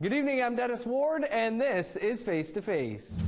Good evening, I'm Dennis Ward, and this is Face to Face.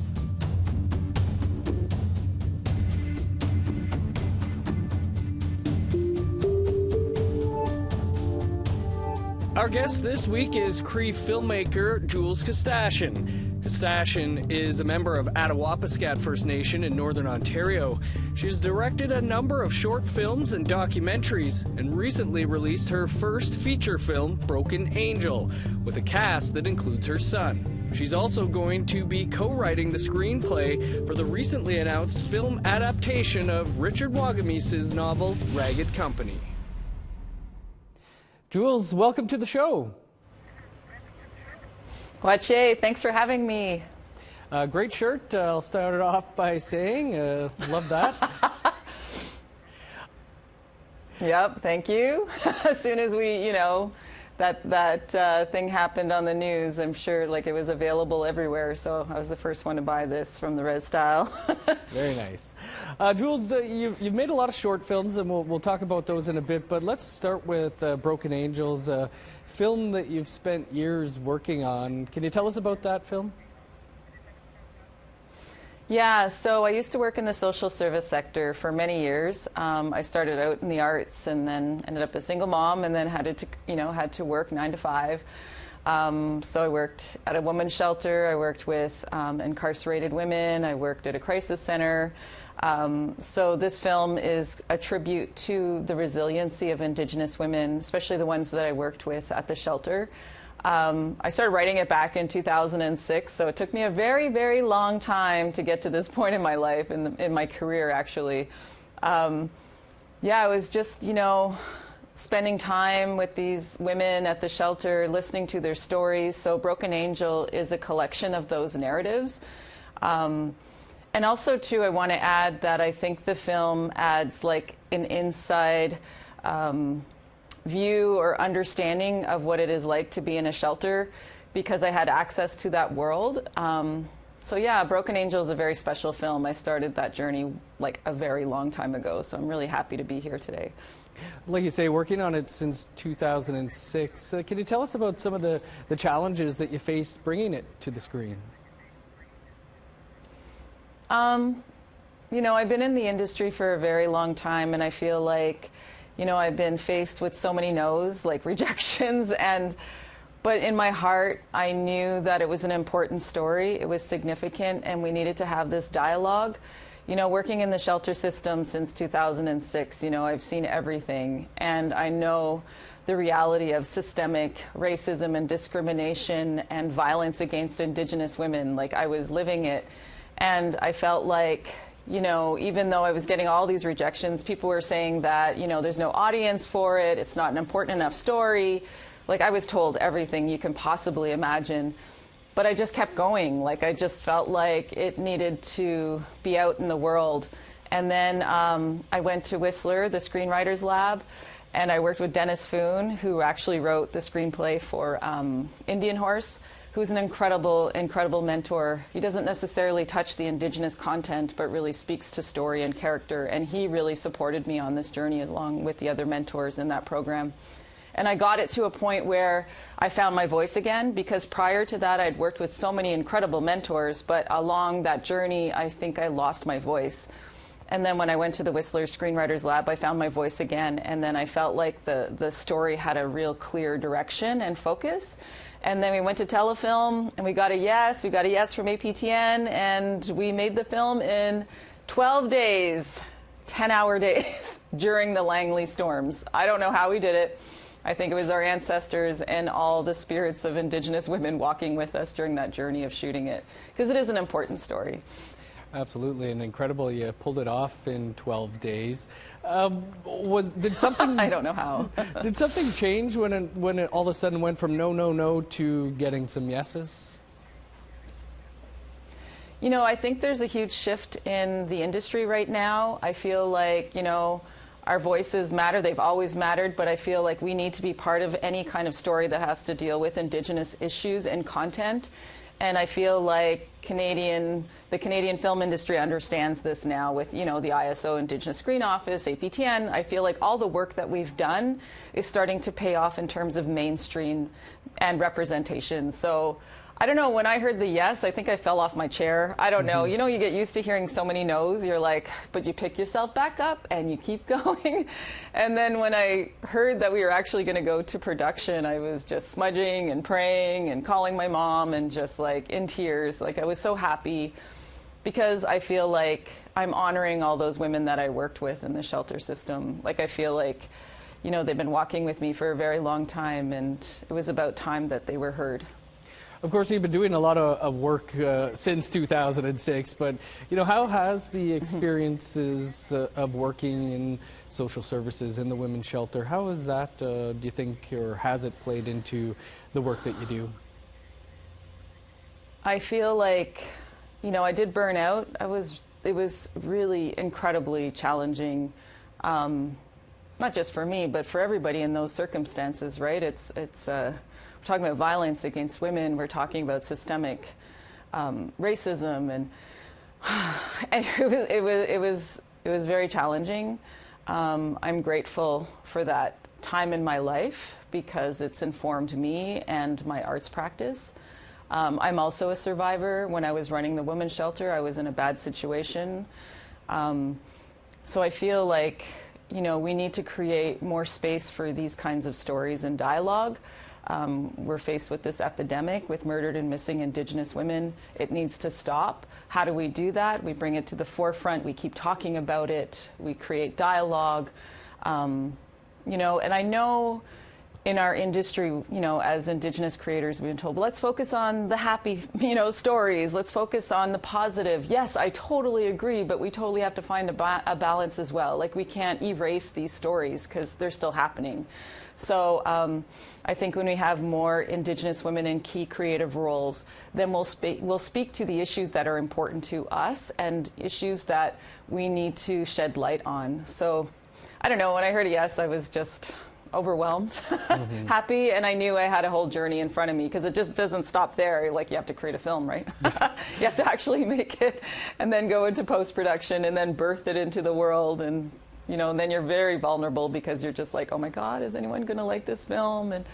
Our guest this week is Cree filmmaker Jules Koostachin. Koostachin is a member of Adaptation First Nation in Northern Ontario. She has directed a number of short films and documentaries and recently released her first feature film, Broken Angel, with a cast that includes her son. She's also going to be co-writing the screenplay for the recently announced film adaptation of Richard Wagamese's novel, Ragged Company. Jules, welcome to the show. Wache, thanks for having me. Great shirt. I'll start it off by saying, love that. Yep, thank you. As soon as we, that thing happened on the news, I'm sure it was available everywhere. So I was the first one to buy this from the Red Style. Very nice. Jules, you've made a lot of short films, and we'll talk about those in a bit. But let's start with Broken Angels, a film that you've spent years working on. Can you tell us about that film? Yeah, so I used to work in the social service sector for many years. I started out in the arts and then ended up a single mom and then had to work 9 to 5. So I worked at a women's shelter, I worked with incarcerated women, I worked at a crisis center. So this film is a tribute to the resiliency of Indigenous women, especially the ones that I worked with at the shelter. I started writing it back in 2006, so it took me a very, very long time to get to this point in my life, in my career, actually. Yeah, it was just, spending time with these women at the shelter, listening to their stories. So Broken Angel is a collection of those narratives. And also, too, I want to add that I think the film adds an inside view or understanding of what it is like to be in a shelter because I had access to that world. So yeah, Broken Angel is a very special film. I started that journey a very long time ago, so I'm really happy to be here today. Like you say, working on it since 2006. Can you tell us about some of the challenges that you faced bringing it to the screen? I've been in the industry for a very long time, and I feel like I've been faced with so many no's, rejections, but in my heart, I knew that it was an important story, it was significant, and we needed to have this dialogue. Working in the shelter system since 2006, I've seen everything, and I know the reality of systemic racism and discrimination and violence against Indigenous women. I was living it, and I felt like, even though I was getting all these rejections, people were saying that, there's no audience for it, it's not an important enough story. I was told everything you can possibly imagine. But I just kept going. I just felt like it needed to be out in the world. And then I went to Whistler, the Screenwriters Lab, and I worked with Dennis Foon, who actually wrote the screenplay for Indian Horse, who's an incredible, incredible mentor. He doesn't necessarily touch the Indigenous content, but really speaks to story and character. And he really supported me on this journey along with the other mentors in that program. And I got it to a point where I found my voice again, because prior to that, I'd worked with so many incredible mentors, but along that journey, I think I lost my voice. And then when I went to the Whistler Screenwriters Lab, I found my voice again, and then I felt like the story had a real clear direction and focus. And then we went to Telefilm, and we got a yes from APTN, and we made the film in 12 days, 10-hour days, during the Langley storms. I don't know how we did it. I think it was our ancestors and all the spirits of Indigenous women walking with us during that journey of shooting it, because it is an important story. Absolutely, and incredible. You pulled it off in 12 days. Did something? I don't know how. Did something change when it all of a sudden went from no to getting some yeses? I think there's a huge shift in the industry right now. I feel like our voices matter. They've always mattered, but I feel like we need to be part of any kind of story that has to deal with Indigenous issues and content. And I feel like the Canadian film industry understands this now with, you know, the ISO Indigenous Screen Office, APTN. I feel like all the work that we've done is starting to pay off in terms of mainstream and representation. So I don't know, when I heard the yes, I think I fell off my chair. I don't know. You know, you get used to hearing so many no's. You're like, but you pick yourself back up and you keep going. And then when I heard that we were actually going to go to production, I was just smudging and praying and calling my mom and just like in tears. Like, I was so happy because I feel like I'm honoring all those women that I worked with in the shelter system. Like, I feel like, you know, they've been walking with me for a very long time, and it was about time that they were heard. Of course, you've been doing a lot of work since 2006, but, you know, how has the experiences of working in social services in the women's shelter, how is that, do you think, or has it played into the work that you do? I feel like, you know, I did burn out. It was really incredibly challenging, not just for me, but for everybody in those circumstances, right? We're talking about violence against women. We're talking about systemic racism, and it was very challenging. I'm grateful for that time in my life because it's informed me and my arts practice. I'm also a survivor. When I was running the women's shelter, I was in a bad situation. So I feel like, you know, we need to create more space for these kinds of stories and dialogue. We're faced with this epidemic with murdered and missing Indigenous women. It needs to stop. How do we do that? We bring it to the forefront. We keep talking about it. We create dialogue. You know, and I know in our industry, you know, as Indigenous creators, we've been told, well, let's focus on the happy, you know, stories. Let's focus on the positive. Yes, I totally agree, but we totally have to find a balance as well. Like, we can't erase these stories because they're still happening. So I think when we have more Indigenous women in key creative roles, then we'll speak to the issues that are important to us and issues that we need to shed light on. So I don't know, when I heard a yes, I was just overwhelmed, happy, and I knew I had a whole journey in front of me because it just doesn't stop there. Like, you have to create a film, right? You have to actually make it and then go into post-production and then birth it into the world, and you know, and then you're very vulnerable because you're just like, oh my God, is anyone going to like this film? And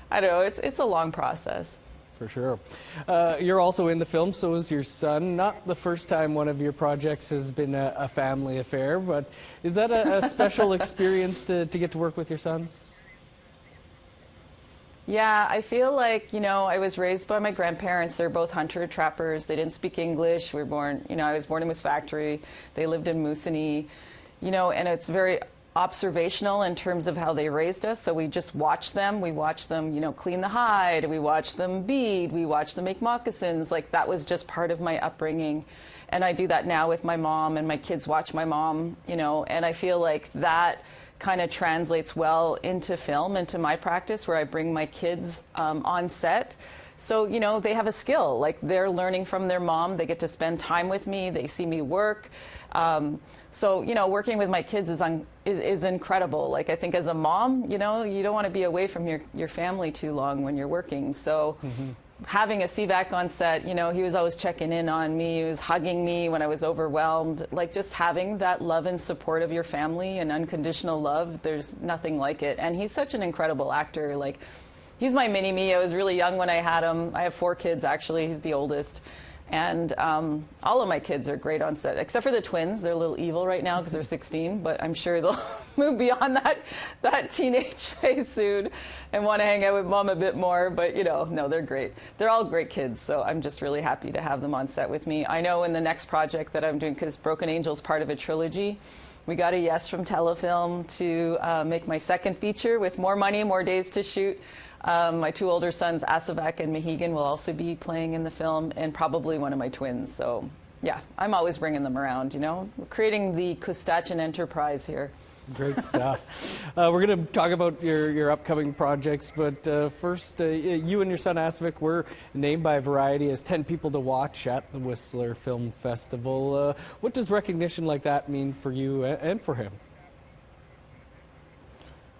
I don't know, it's a long process. For sure. You're also in the film, so is your son. Not the first time one of your projects has been a family affair, but is that a special experience to get to work with your sons? Yeah, I feel like, you know, I was raised by my grandparents. They're both hunter-trappers. They didn't speak English. We were born, you know, I was born in Moose Factory. They lived in Moosonee, you know, and it's very observational in terms of how they raised us. So we just watch them. We watch them, you know, clean the hide. We watch them bead. We watch them make moccasins. Like, that was just part of my upbringing. And I do that now with my mom, and my kids watch my mom, you know, and I feel like that kind of translates well into film, into my practice, where I bring my kids on set. So, you know, they have a skill. Like, they're learning from their mom. They get to spend time with me. They see me work. So, you know, working with my kids is incredible. Like, I think as a mom, you know, you don't want to be away from your family too long when you're working. So having a CVAC on set, you know, he was always checking in on me. He was hugging me when I was overwhelmed. Like, just having that love and support of your family and unconditional love, there's nothing like it. And he's such an incredible actor. Like, he's my mini-me. I was really young when I had him. I have 4 kids, actually. He's the oldest. And all of my kids are great on set, except for the twins. They're a little evil right now because they're 16, but I'm sure they'll move beyond that teenage phase soon and want to hang out with mom a bit more. But, you know, no, they're great. They're all great kids, so I'm just really happy to have them on set with me. I know in the next project that I'm doing, because Broken Angel's part of a trilogy, we got a yes from Telefilm to make my second feature with more money, more days to shoot. My 2 older sons, Asavak and Mahegan, will also be playing in the film, and probably one of my twins. So, yeah, I'm always bringing them around, you know. We're creating the Koostachin enterprise here. Great stuff. We're going to talk about your upcoming projects, but first, you and your son Asavak were named by Variety as 10 people to watch at the Whistler Film Festival. What does recognition like that mean for you and for him?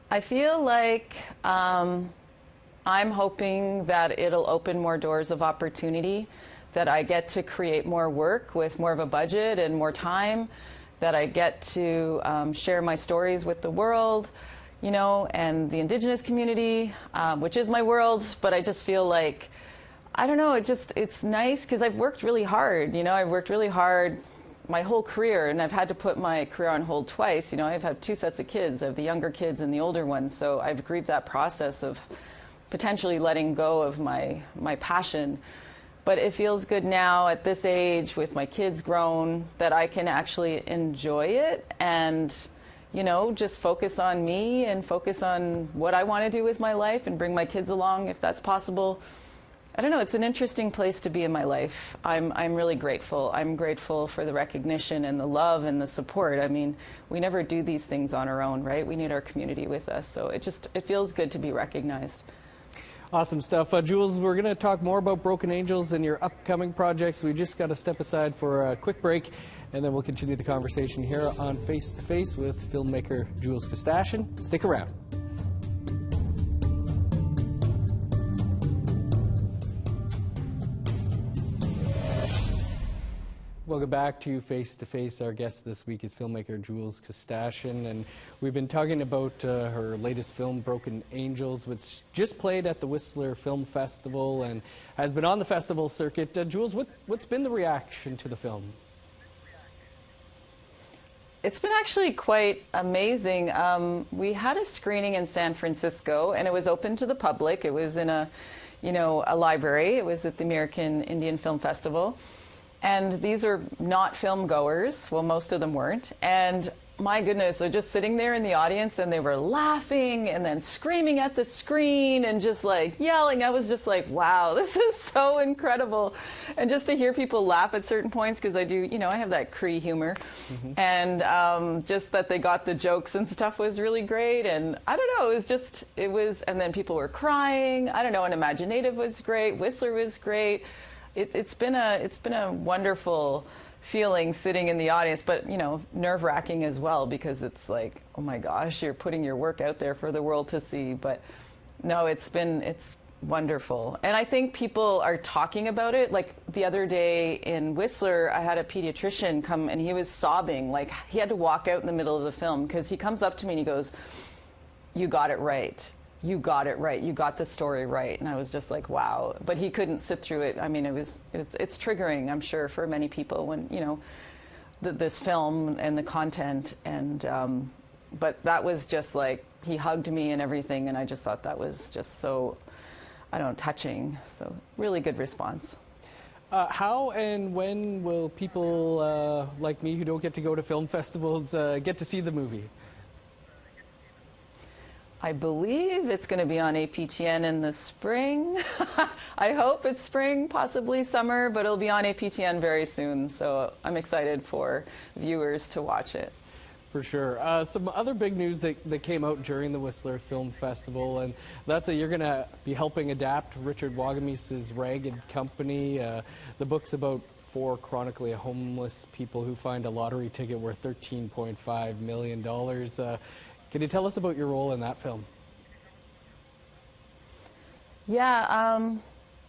I feel like I'm hoping that it'll open more doors of opportunity, that I get to create more work with more of a budget and more time, that I get to share my stories with the world, you know, and the Indigenous community, which is my world. But I just feel like, I don't know, it's nice because I've worked really hard, you know, I've worked really hard my whole career, and I've had to put my career on hold twice. You know, I've had 2 sets of kids. I have the younger kids and the older ones, so I've grieved that process of potentially letting go of my passion. But it feels good now at this age with my kids grown that I can actually enjoy it and, you know, just focus on me and focus on what I want to do with my life and bring my kids along if that's possible. I don't know, it's an interesting place to be in my life. I'm really grateful. I'm grateful for the recognition and the love and the support. I mean, we never do these things on our own, right? We need our community with us. So it feels good to be recognized. Awesome stuff. Jules, we're going to talk more about Broken Angels and your upcoming projects. We just got to step aside for a quick break, and then we'll continue the conversation here on Face to Face with filmmaker Jules Koostachin. Stick around. Welcome back to Face to Face. Our guest this week is filmmaker Jules Koostachin, and we've been talking about her latest film, Broken Angels, which just played at the Whistler Film Festival and has been on the festival circuit. Jules, what's been the reaction to the film? It's been actually quite amazing. We had a screening in San Francisco, and it was open to the public. It was in a library. It was at the American Indian Film Festival. And these are not film goers. Well, most of them weren't. And my goodness, they're just sitting there in the audience and they were laughing and then screaming at the screen and just like yelling. I was just like, wow, this is so incredible. And just to hear people laugh at certain points, because I do, you know, I have that Cree humor. Mm-hmm. And just that they got the jokes and stuff was really great. And I don't know, and then people were crying. I don't know, and Imaginative was great. Whistler was great. It's been a wonderful feeling sitting in the audience, but you know, nerve-wracking as well, because it's like, oh my gosh, you're putting your work out there for the world to see. But no, it's wonderful, and I think people are talking about it. Like the other day in Whistler, I had a pediatrician come and he was sobbing, like he had to walk out in the middle of the film because he comes up to me and he goes, "You got it right. You got it right. You got the story right." And I was just like, wow. But he couldn't sit through it. I mean, it's triggering, I'm sure, for many people when, you know, this film and the content. And but that was just like, he hugged me and everything. And I just thought that was just so, I don't know, touching. So really good response. How and when will people like me who don't get to go to film festivals get to see the movie? I believe it's going to be on APTN in the spring. I hope it's spring, possibly summer, but it'll be on APTN very soon. So I'm excited for viewers to watch it. For sure. Some other big news that came out during the Whistler Film Festival, and that's that you're going to be helping adapt Richard Wagamiese's Ragged Company. The book's about 4 chronically homeless people who find a lottery ticket worth $13.5 million. Can you tell us about your role in that film? Yeah,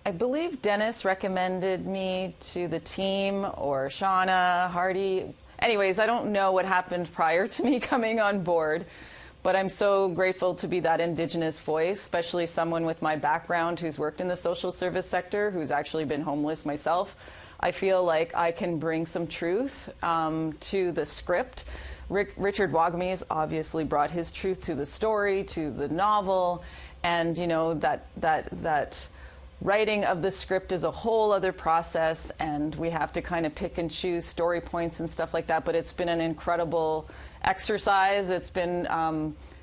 I believe Dennis recommended me to the team, or Shauna, Hardy. Anyways, I don't know what happened prior to me coming on board, but I'm so grateful to be that Indigenous voice, especially someone with my background who's worked in the social service sector, who's actually been homeless myself. I feel like I can bring some truth to the script. Richard Wagamese obviously brought his truth to the story, to the novel, and you know that writing of the script is a whole other process, and we have to kind of pick and choose story points and stuff like that. But it's been an incredible exercise. It's been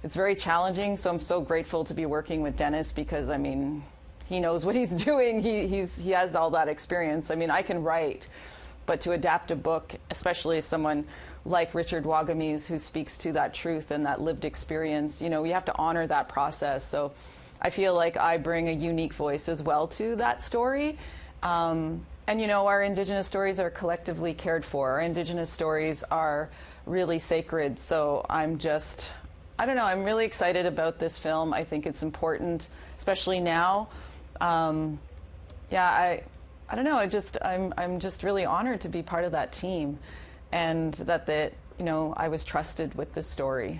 it's very challenging. So I'm so grateful to be working with Dennis, because I mean, he knows what he's doing. He has all that experience. I mean, I can write, but to adapt a book, especially someone like Richard Wagamese who speaks to that truth and that lived experience, you know, you have to honor that process. So I feel like I bring a unique voice as well to that story. And you know, our Indigenous stories are collectively cared for. Our Indigenous stories are really sacred. So I'm just I don't know. I'm really excited about this film. I think it's important, especially now. Yeah, I don't know. I'm just really honored to be part of that team, and that I was trusted with this story.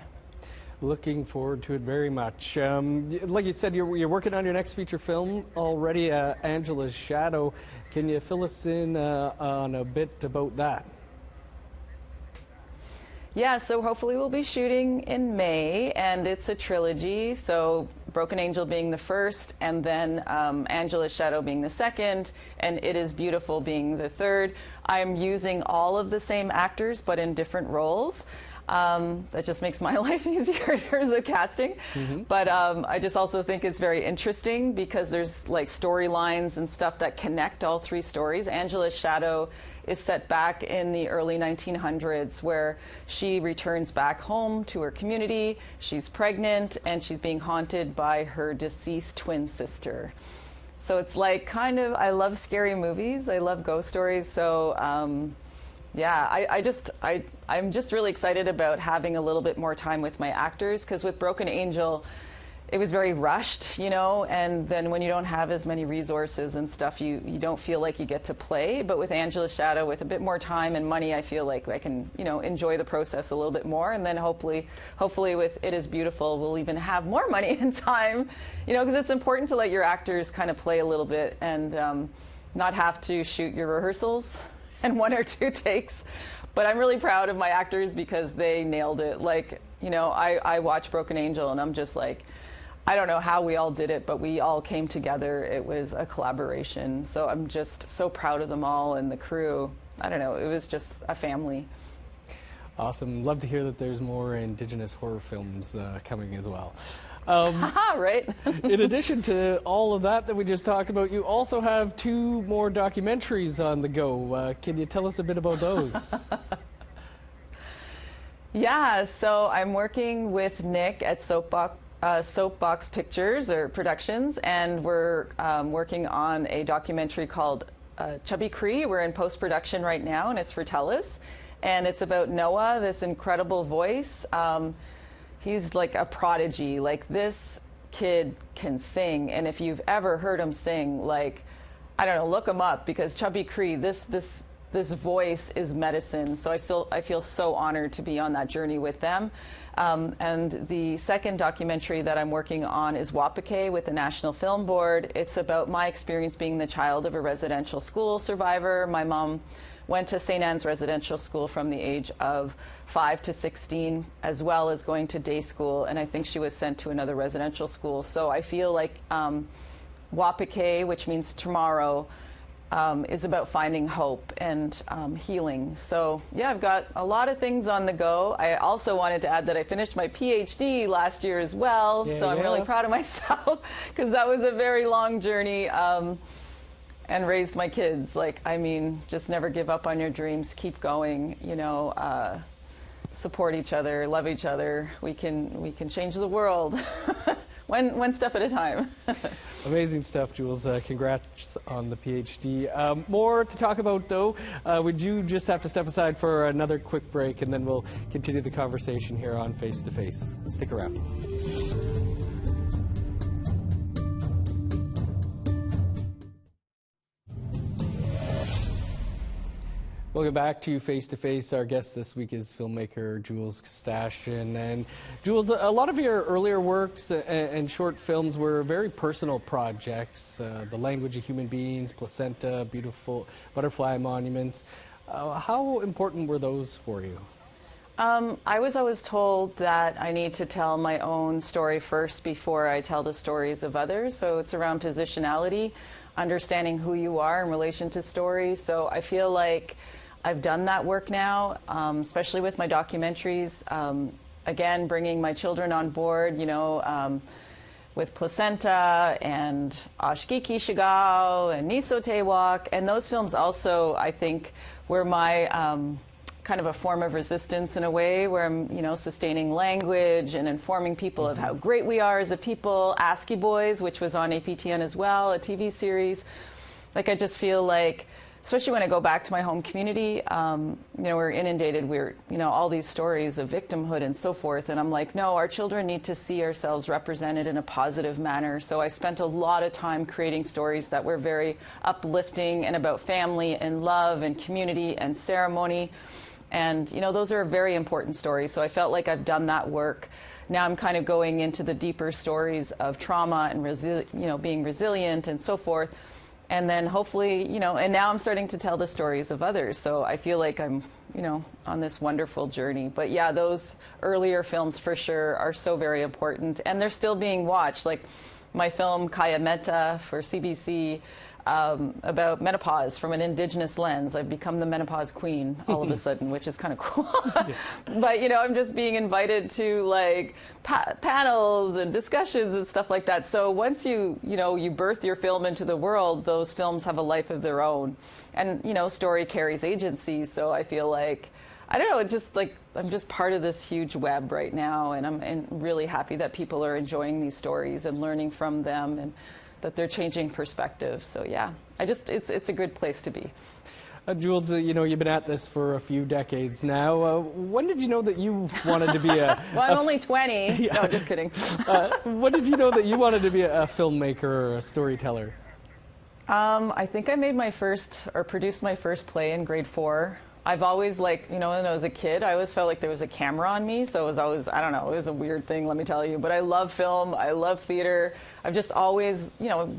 Looking forward to it very much. Like you said, you're working on your next feature film already, Angela's Shadow. Can you fill us in on a bit about that? Yeah, so hopefully we'll be shooting in May, and it's a trilogy, so Broken Angel being the first, and then Angela's Shadow being the second, and It Is Beautiful being the third. I'm using all of the same actors, but in different roles. That just makes my life easier in terms of casting. But I just also think it's very interesting because there's like storylines and stuff that connect all three stories. Angela's Shadow is set back in the early 1900s, where she returns back home to her community. She's pregnant and she's being haunted by her deceased twin sister. So it's like I love scary movies. I love ghost stories. So yeah, I'm just really excited about having a little bit more time with my actors, because with Broken Angel, it was very rushed, and then when you don't have as many resources and stuff, you don't feel like you get to play. But with Angela's Shadow, with a bit more time and money, I feel like I can, enjoy the process a little bit more. And then hopefully with It Is Beautiful, we'll even have more money and time, because it's important to let your actors kind of play a little bit and not have to shoot your rehearsals and 1 or 2 takes. But I'm really proud of my actors because they nailed it. Like, I watch Broken Angel and I'm just like, I don't know how we all did it, but we all came together. It was a collaboration. So I'm just so proud of them all and the crew. I don't know, it was just a family. Awesome. Love to hear that there's more Indigenous horror films coming as well. Right. In addition to all of that we just talked about, you also have 2 more documentaries on the go. Can you tell us a bit about those? Yeah, so I'm working with Nick at Soapbox Pictures or Productions, and we're working on a documentary called Chubby Cree. We're in post-production right now, and it's for TELUS. And it's about Noah, this incredible voice. He's like a prodigy. Like, this kid can sing, and if you've ever heard him sing, like, I don't know, look him up, because Chubby Cree, this voice is medicine. So I feel so honored to be on that journey with them. And the second documentary that I'm working on is Wapake with the National Film Board. It's about my experience being the child of a residential school survivor. My mom went to St. Anne's Residential School from the age of 5 to 16, as well as going to day school, and I think she was sent to another residential school. So I feel like Wapake, which means tomorrow, is about finding hope and healing. So yeah, I've got a lot of things on the go. I also wanted to add that I finished my PhD last year as well, so I'm really proud of myself, because that was a very long journey. And raised my kids. Like, I mean, just never give up on your dreams. Keep going. Support each other, love each other. We can change the world, one step at a time. Amazing stuff, Jules. Congrats on the PhD. More to talk about, though. Would you just have to step aside for another quick break, and then we'll continue the conversation here on Face to Face. Stick around. Welcome back to Face to Face. Our guest this week is filmmaker Jules Koostachin. And Jules, a lot of your earlier works and short films were very personal projects. The Language of Human Beings, Placenta, Beautiful Butterfly Monuments. How important were those for you? I was always told that I need to tell my own story first before I tell the stories of others. So it's around positionality, understanding who you are in relation to stories. So I feel like I've done that work now, especially with my documentaries. Again, bringing my children on board, with Placenta and Ashkiki Shigao and Niso Tewak. And those films also, I think, were my kind of a form of resistance in a way, where I'm, sustaining language and informing people of how great we are as a people. ASCII Boys, which was on APTN as well, a TV series. Like, I just feel like especially when I go back to my home community, we're inundated, all these stories of victimhood and so forth. And I'm like, no, our children need to see ourselves represented in a positive manner. So I spent a lot of time creating stories that were very uplifting and about family and love and community and ceremony. And, those are very important stories. So I felt like I've done that work. Now I'm kind of going into the deeper stories of trauma and, being resilient and so forth. And then hopefully, and now I'm starting to tell the stories of others. So I feel like I'm, on this wonderful journey. But yeah, those earlier films for sure are so very important. And they're still being watched. Like my film Kaya Meta for CBC about menopause from an Indigenous lens. I've become the menopause queen all of a sudden, which is kind of cool. But, I'm just being invited to like panels and discussions and stuff like that. So once you birth your film into the world, those films have a life of their own. And, story carries agency. So I feel like, I don't know, it's just like I'm just part of this huge web right now. And I'm really happy that people are enjoying these stories and learning from them, and that they're changing perspective. So yeah, it's a good place to be. Jules, you've been at this for a few decades now. When did you know that you wanted to be a... Well, I'm only 20. Yeah. No, just kidding. When did you know that you wanted to be a filmmaker or a storyteller? I think I made produced my first play in grade 4. I've always when I was a kid, I always felt like there was a camera on me. So it was always, I don't know, it was a weird thing, let me tell you. But I love film, I love theater. I've just always,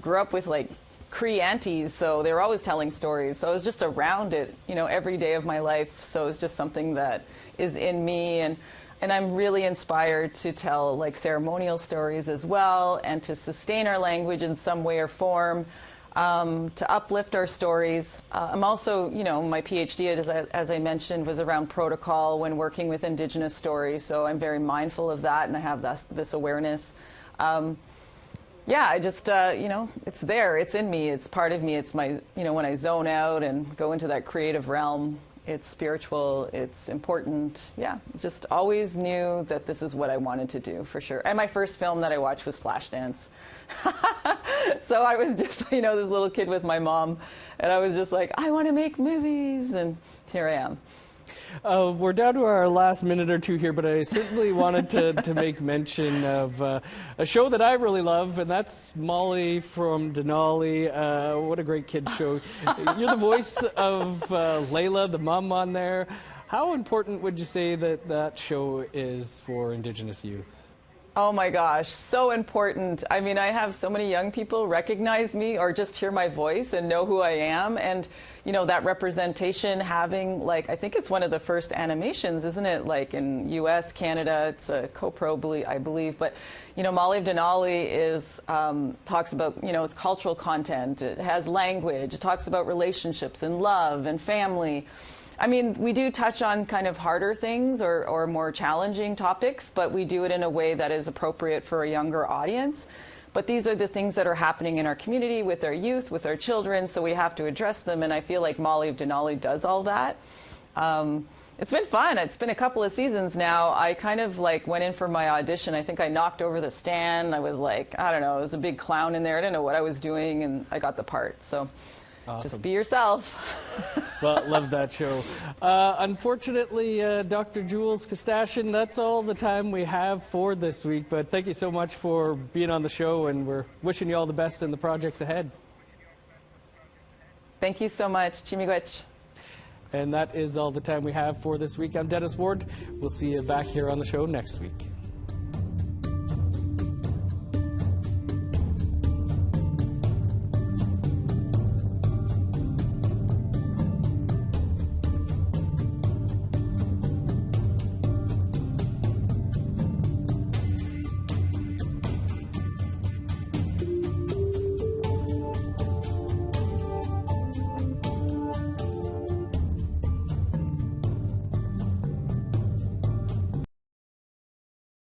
grew up with like Cree aunties, so they were always telling stories. So I was just around it, every day of my life. So it's just something that is in me. And I'm really inspired to tell like ceremonial stories as well, and to sustain our language in some way or form. To uplift our stories. I'm also, my PhD, as I mentioned, was around protocol when working with Indigenous stories, so I'm very mindful of that, and I have this awareness. Yeah, I just, it's there, it's in me, it's part of me, it's my, when I zone out and go into that creative realm, it's spiritual, it's important. Yeah, just always knew that this is what I wanted to do, for sure. And my first film that I watched was Flashdance. So I was just, this little kid with my mom, and I was just like, I want to make movies, and here I am. We're down to our last minute or two here, but I certainly wanted to make mention of a show that I really love, and that's Molly from Denali. What a great kid show. You're the voice of Layla, the mom on there. How important would you say that show is for Indigenous youth? Oh my gosh, so important. I mean, I have so many young people recognize me or just hear my voice and know who I am. And, that representation, having, I think it's one of the first animations, isn't it? Like in US, Canada, it's a co-pro, I believe. But, Molly of Denali talks about, it's cultural content. It has language. It talks about relationships and love and family. I mean, we do touch on kind of harder things or more challenging topics, but we do it in a way that is appropriate for a younger audience. But these are the things that are happening in our community with our youth, with our children, so we have to address them, and I feel like Molly of Denali does all that. It's been fun. It's been a couple of seasons now. I kind of went in for my audition. I think I knocked over the stand. I was I don't know, it was a big clown in there. I didn't know what I was doing, and I got the part. So. Awesome. Just be yourself. Well, love that show. Unfortunately, Dr. Jules Koostachin, that's all the time we have for this week. But thank you so much for being on the show, and we're wishing you all the best in the projects ahead. Thank you so much. Chimigwech. And that is all the time we have for this week. I'm Dennis Ward. We'll see you back here on the show next week.